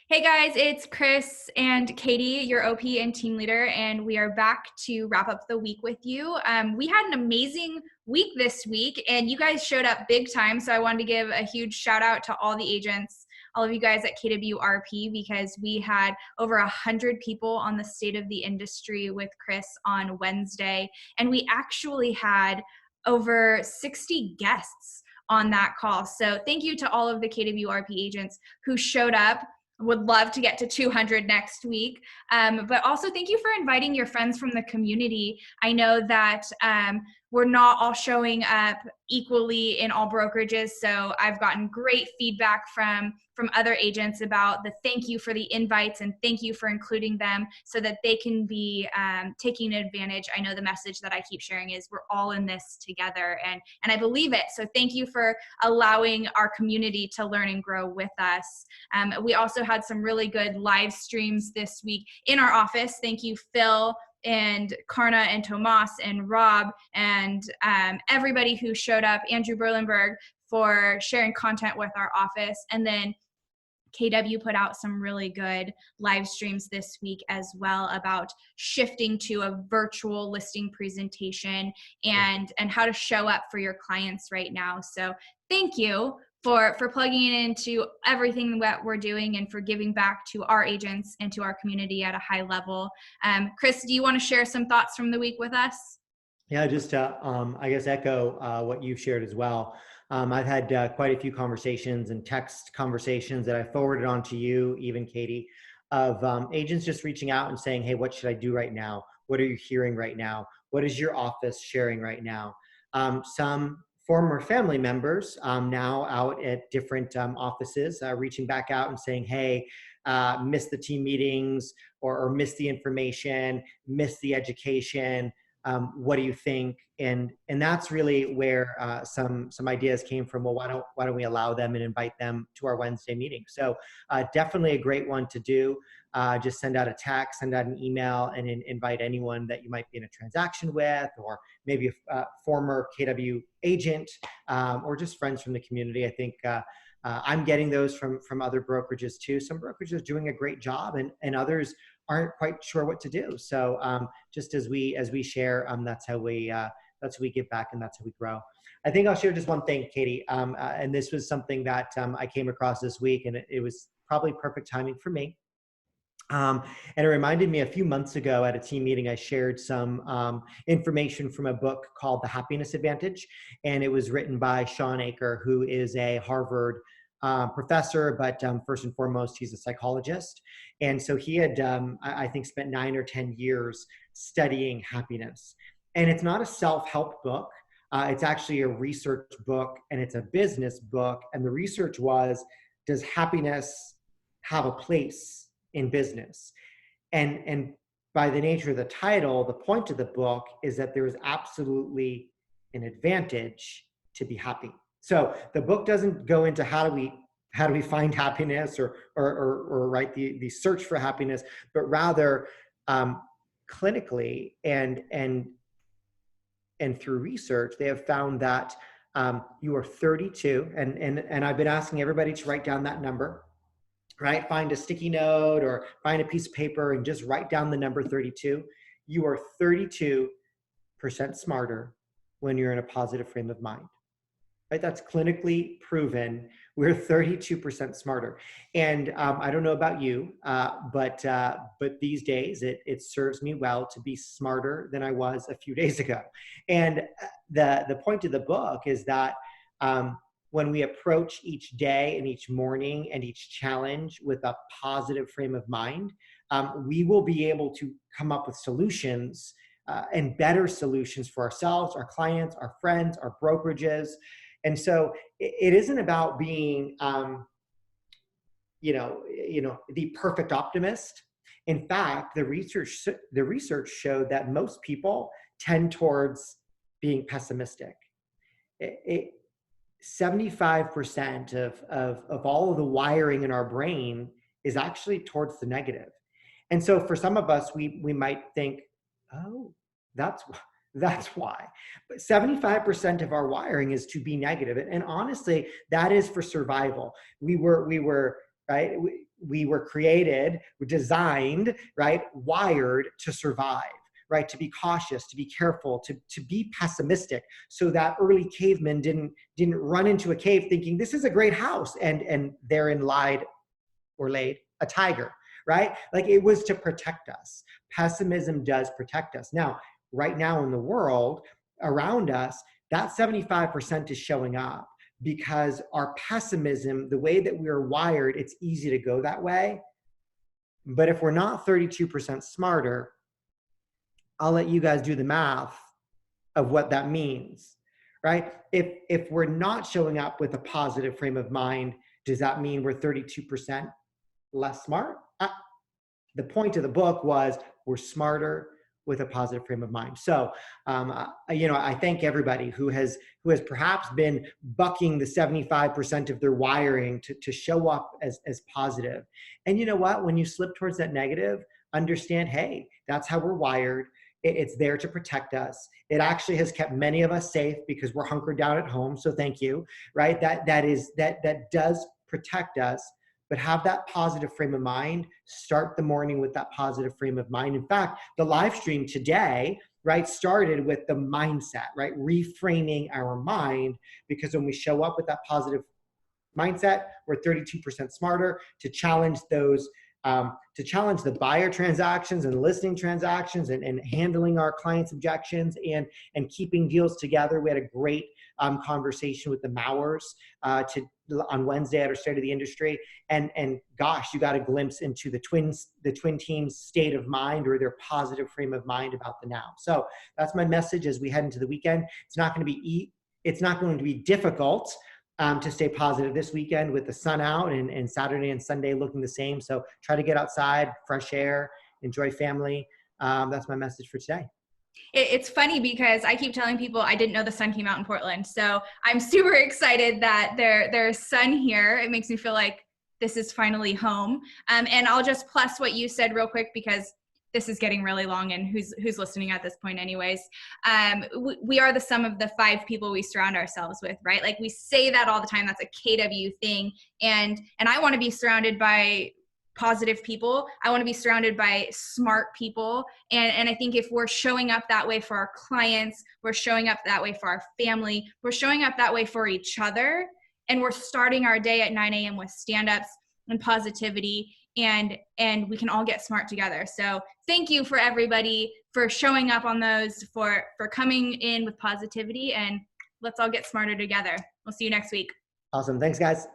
Hey guys, it's Chris and Katie, your OP and team leader, and we are back to wrap up the week with you. We had an amazing week this week, and you guys showed up big time, so I wanted to give a huge shout out to all the agents, all of you guys at KWRP, because we had over 100 people on the State of the Industry with Chris on Wednesday, and we actually had over 60 guests on that call. So thank you to all of the KWRP agents who showed up. Would love to get to 200 next week. But also thank you for inviting your friends from the community. I know that we're not all showing up equally in all brokerages. So I've gotten great feedback from other agents about the thank you for the invites and thank you for including them so that they can be taking advantage. I know the message that I keep sharing is we're all in this together, and I believe it. So thank you for allowing our community to learn and grow with us. We also had some really good live streams this week in our office. Thank you, Phil and Karna and Tomas and Rob and everybody who showed up, Andrew Berlenberg, for sharing content with our office. And then KW put out some really good live streams this week as well about shifting to a virtual listing presentation and how to show up for your clients right now. So thank you for plugging into everything that we're doing and for giving back to our agents and to our community at a high level. Chris, do you want to share some thoughts from the week with us? Yeah, just to, I guess, echo what you've shared as well. I've had quite a few conversations and text conversations that I forwarded on to you, even Katie, of agents just reaching out and saying, hey, what should I do right now? What are you hearing right now? What is your office sharing right now? Some former family members now out at different offices reaching back out and saying, hey, missed the team meetings or missed the information, missed the education. What do you think? And that's really where some ideas came from. Well, why don't we allow them and invite them to our Wednesday meeting? So definitely a great one to do. Just send out a text, send out an email, and invite anyone that you might be in a transaction with, or maybe a former KW agent, or just friends from the community. I think I'm getting those from other brokerages too. Some brokerages doing a great job, and others aren't quite sure what to do. So just as we share, that's how we give back, and that's how we grow. I think I'll share just one thing, Katie, and this was something that I came across this week, and it was probably perfect timing for me. And it reminded me a few months ago at a team meeting, I shared some information from a book called The Happiness Advantage. And it was written by Sean Aker, who is a Harvard professor, but first and foremost, he's a psychologist. And so he had, I think, spent 9 or 10 years studying happiness. And it's not a self-help book. It's actually a research book, and it's a business book. And the research was, does happiness have a place in business? And by the nature of the title, the point of the book is that there is absolutely an advantage to be happy. So the book doesn't go into how do we find happiness or write the search for happiness, but rather clinically and through research, they have found that you are 32, and I've been asking everybody to write down that number. Right? Find a sticky note or find a piece of paper and just write down the number 32. You are 32% smarter when you're in a positive frame of mind. Right? That's clinically proven. We're 32% smarter. And I don't know about you, but these days it serves me well to be smarter than I was a few days ago. And the point of the book is that when we approach each day and each morning and each challenge with a positive frame of mind, we will be able to come up with solutions and better solutions for ourselves, our clients, our friends, our brokerages. And so it isn't about being, the perfect optimist. In fact, the research showed that most people tend towards being pessimistic. 75% of all of the wiring in our brain is actually towards the negative. And so for some of us, we might think, oh, that's why. But 75% of our wiring is to be negative. And honestly, that is for survival. We were right? we were created, we're designed, right, wired to survive, right, to be cautious, to be careful, to be pessimistic, so that early cavemen didn't run into a cave thinking this is a great house, and therein laid a tiger, right? Like, it was to protect us. Pessimism does protect us. Now, right now in the world around us, that 75% is showing up because our pessimism, the way that we are wired, it's easy to go that way. But if we're not 32% smarter, I'll let you guys do the math of what that means, right? If we're not showing up with a positive frame of mind, does that mean we're 32% less smart? The point of the book was we're smarter with a positive frame of mind. So, I thank everybody who has perhaps been bucking the 75% of their wiring to show up as positive. And you know what? When you slip towards that negative, understand, hey, that's how we're wired. It's there to protect us. It actually has kept many of us safe because we're hunkered down at home. So thank you, right? That does protect us. But have that positive frame of mind. Start the morning with that positive frame of mind. In fact, the live stream today, right, started with the mindset, right? Reframing our mind, because when we show up with that positive mindset, we're 32% smarter to challenge those, to challenge the buyer transactions and listing transactions and handling our clients' objections and keeping deals together. We had a great conversation with the Mowers on Wednesday at our State of the Industry. And gosh, you got a glimpse into the twin teams' state of mind, or their positive frame of mind about the now. So that's my message as we head into the weekend. It's not going to be difficult to stay positive this weekend with the sun out and Saturday and Sunday looking the same. So try to get outside, fresh air, enjoy family. That's my message for today. It's funny because I keep telling people I didn't know the sun came out in Portland. So I'm super excited that there's sun here. It makes me feel like this is finally home. And I'll just plus what you said real quick, because this is getting really long, and who's listening at this point anyways. We are the sum of the 5 people we surround ourselves with, right? Like, we say that all the time. That's a KW thing. And I want to be surrounded by positive people. I want to be surrounded by smart people. And I think if we're showing up that way for our clients, we're showing up that way for our family, we're showing up that way for each other, and we're starting our day at 9 a.m. with stand-ups and positivity, and we can all get smart together. So thank you for everybody for showing up on those, for coming in with positivity, and let's all get smarter together. We'll see you next week. Awesome. Thanks, guys.